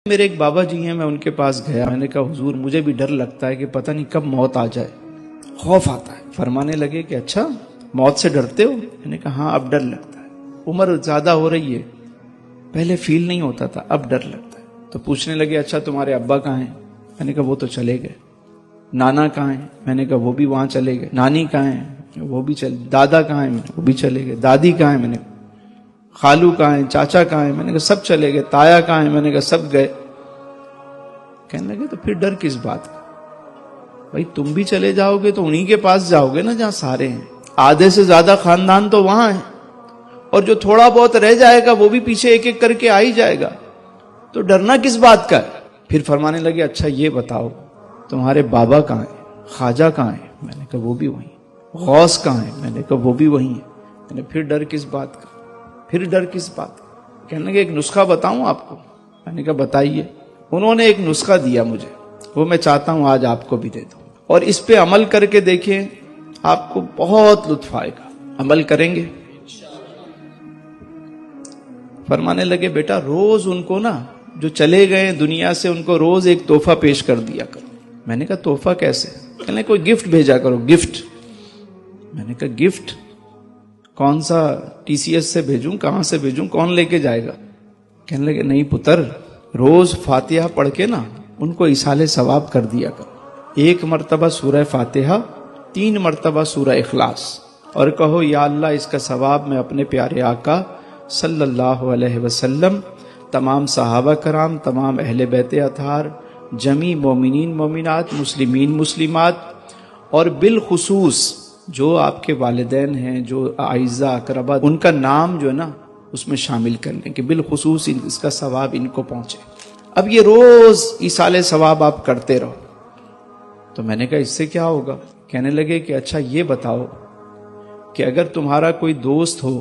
میرے ایک بابا جی ہیں، میں ان کے پاس گیا، میں نے کہا حضور مجھے بھی ڈر لگتا ہے کہ پتہ نہیں کب موت آ جائے، خوف آتا ہے۔ فرمانے لگے کہ اچھا موت سے ڈرتے ہو؟ میں نے کہا ہاں اب ڈر لگتا ہے، عمر زیادہ ہو رہی ہے، پہلے فیل نہیں ہوتا تھا، اب ڈر لگتا ہے۔ تو پوچھنے لگے اچھا تمہارے ابا کہاں ہیں؟ میں نے کہا وہ تو چلے گئے۔ نانا کہاں ہیں؟ میں نے کہا وہ بھی وہاں چلے گئے۔ نانی کہاں ہیں؟ وہ بھی چلے۔ دادا کہاں ہیں؟ وہ بھی چلے گئے۔ دادی کہاں ہیں؟ میں نے کہا خالو کہاں ہیں؟ چاچا کہاں ہیں؟ میں نے کہا سب چلے گئے۔ تایا کہاں ہیں؟ میں نے کہا سب گئے۔ کہنے لگے تو پھر ڈر کس بات کا؟ بھائی تم بھی چلے جاؤ گے تو انہی کے پاس جاؤ گے نا جہاں سارے ہیں، آدھے سے زیادہ خاندان تو وہاں ہیں، اور جو تھوڑا بہت رہ جائے گا وہ بھی پیچھے ایک ایک کر کے آ ہی جائے گا، تو ڈرنا کس بات کا ہے؟ پھر فرمانے لگے اچھا یہ بتاؤ تمہارے بابا کہاں ہیں؟ خواجہ کہاں ہیں؟ میں نے کہا وہ بھی وہیں۔ غوث کہاں ہیں؟ میں نے کہا وہ بھی وہیں ہیں۔ میں نے پھر ڈر کس بات کا؟ پھر ڈر کس بات کا؟ کہنے لگے ایک نسخہ بتاؤں آپ کو؟ میں نے کہا بتائیے۔ انہوں نے ایک نسخہ دیا مجھے، وہ میں چاہتا ہوں آج آپ کو بھی دے دوں، اور اس پہ عمل کر کے دیکھیں، آپ کو بہت لطف آئے گا۔ عمل کریں گے؟ فرمانے لگے بیٹا روز ان کو نا جو چلے گئے دنیا سے ان کو روز ایک تحفہ پیش کر دیا کرو۔ میں نے کہا تحفہ کیسے؟ کہنے کوئی گفٹ بھیجا کرو۔ گفٹ؟ میں نے کہا گفٹ کون سا؟ ٹی سی ایس سے بھیجوں؟ کہاں سے بھیجوں؟ کون لے کے جائے گا؟ کہنے لگے نہیں پتر، روز فاتحہ پڑھ کے نا ان کو ایصال ثواب کر دیا کرو۔ 1 مرتبہ سورہ فاتحہ، 3 مرتبہ سورہ اخلاص، اور کہو یا اللہ اس کا ثواب میں اپنے پیارے آقا صلی اللہ علیہ وسلم، تمام صحابہ کرام، تمام اہل بیت اطہار، جمیع مومنین مومنات، مسلمین مسلمات، اور بالخصوص جو آپ کے والدین ہیں، جو اعزاء اقربا، ان کا نام جو ہے نا اس میں شامل کر لیں کہ بالخصوص اس کا ثواب ان کو پہنچے۔ اب یہ روز ایصال ثواب آپ کرتے رہو۔ تو میں نے کہا اس سے کیا ہوگا؟ کہنے لگے کہ اچھا یہ بتاؤ کہ اگر تمہارا کوئی دوست ہو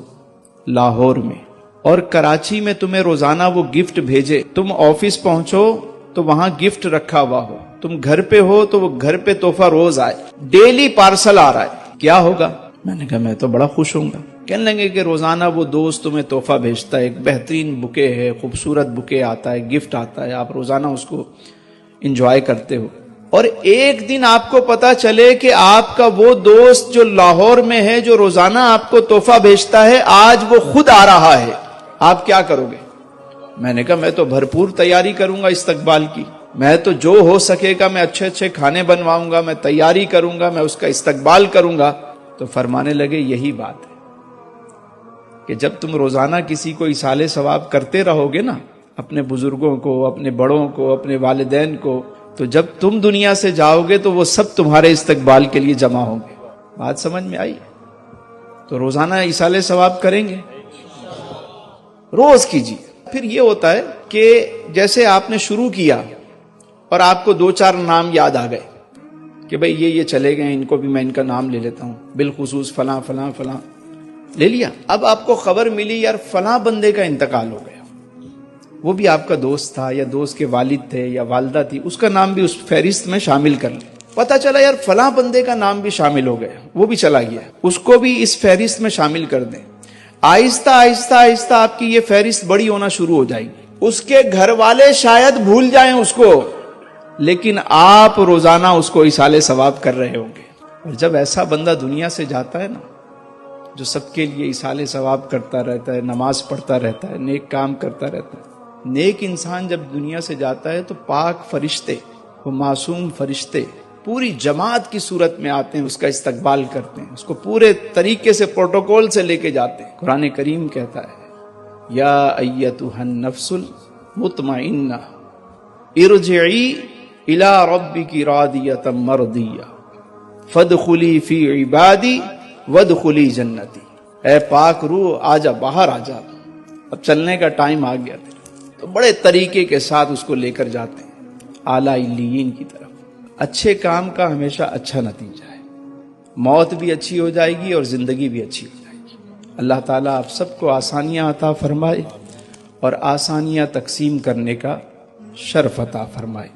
لاہور میں اور کراچی میں تمہیں روزانہ وہ گفٹ بھیجے، تم آفس پہنچو تو وہاں گفٹ رکھا ہوا ہو، تم گھر پہ ہو تو وہ گھر پہ تحفہ روز آئے، ڈیلی پارسل آ رہا ہے، کیا ہوگا؟ میں نے کہا میں تو بڑا خوش ہوں گا۔ کہنے لگے کہ روزانہ وہ دوست تمہیں تحفہ بھیجتا ہے، ایک بہترین بکے ہے، خوبصورت بکے آتا ہے، گفٹ آتا ہے، آپ روزانہ اس کو انجوائے کرتے ہو، اور ایک دن آپ کو پتا چلے کہ آپ کا وہ دوست جو لاہور میں ہے، جو روزانہ آپ کو تحفہ بھیجتا ہے، آج وہ خود آ رہا ہے، آپ کیا کرو گے؟ میں نے کہا میں تو بھرپور تیاری کروں گا استقبال کی، میں تو جو ہو سکے گا میں اچھے اچھے کھانے بنواؤں گا، میں تیاری کروں گا، میں اس کا استقبال کروں گا۔ تو فرمانے لگے یہی بات ہے کہ جب تم روزانہ کسی کو ایصال ثواب کرتے رہو گے نا، اپنے بزرگوں کو، اپنے بڑوں کو، اپنے والدین کو، تو جب تم دنیا سے جاؤ گے تو وہ سب تمہارے استقبال کے لیے جمع ہوں گے۔ بات سمجھ میں آئی؟ تو روزانہ ایصال ثواب کریں گے، روز کیجیے۔ پھر یہ ہوتا ہے کہ جیسے آپ نے شروع کیا اور آپ کو 2-4 نام یاد آ گئے کہ بھئی یہ چلے گئے، ان کو بھی میں ان کا نام لے لیتا ہوں، بالخصوص فلاں فلاں فلاں لے لیا۔ اب آپ کو خبر ملی یار فلاں بندے کا انتقال ہو گیا، وہ بھی آپ کا دوست تھا یا دوست کے والد تھے یا والدہ تھی، اس کا نام بھی اس فہرست میں شامل کر لیں۔ پتا چلا یار فلاں بندے کا نام بھی شامل ہو گیا، وہ بھی چلا گیا، اس کو بھی اس فہرست میں شامل کر دیں۔ آہستہ آہستہ آہستہ آپ کی یہ فہرست بڑی ہونا شروع ہو جائے گی۔ اس کے گھر والے شاید بھول جائیں اس کو، لیکن آپ روزانہ اس کو ایصال ثواب کر رہے ہوں گے۔ اور جب ایسا بندہ دنیا سے جاتا ہے نا، جو سب کے لیے ایصال ثواب کرتا رہتا ہے، نماز پڑھتا رہتا ہے، نیک کام کرتا رہتا ہے، نیک انسان جب دنیا سے جاتا ہے تو پاک فرشتے، وہ معصوم فرشتے پوری جماعت کی صورت میں آتے ہیں، اس کا استقبال کرتے ہیں، اس کو پورے طریقے سے پروٹوکول سے لے کے جاتے ہیں۔ قرآن کریم کہتا ہے یا ایتھا النفس المطمئنہ ارجعی الی ربک راضیۃ مرضیہ فادخلی فی عبادی وادخلی جنتی۔ اے پاک روح آجا، باہر آجا، اب چلنے کا ٹائم آ گیا تھا۔ تو بڑے طریقے کے ساتھ اس کو لے کر جاتے ہیں اعلیٰ علیین کی طرف۔ اچھے کام کا ہمیشہ اچھا نتیجہ ہے، موت بھی اچھی ہو جائے گی اور زندگی بھی اچھی ہو جائے گی۔ اللہ تعالیٰ آپ سب کو آسانیاں عطا فرمائے اور آسانیاں تقسیم کرنے کا شرف عطا فرمائے۔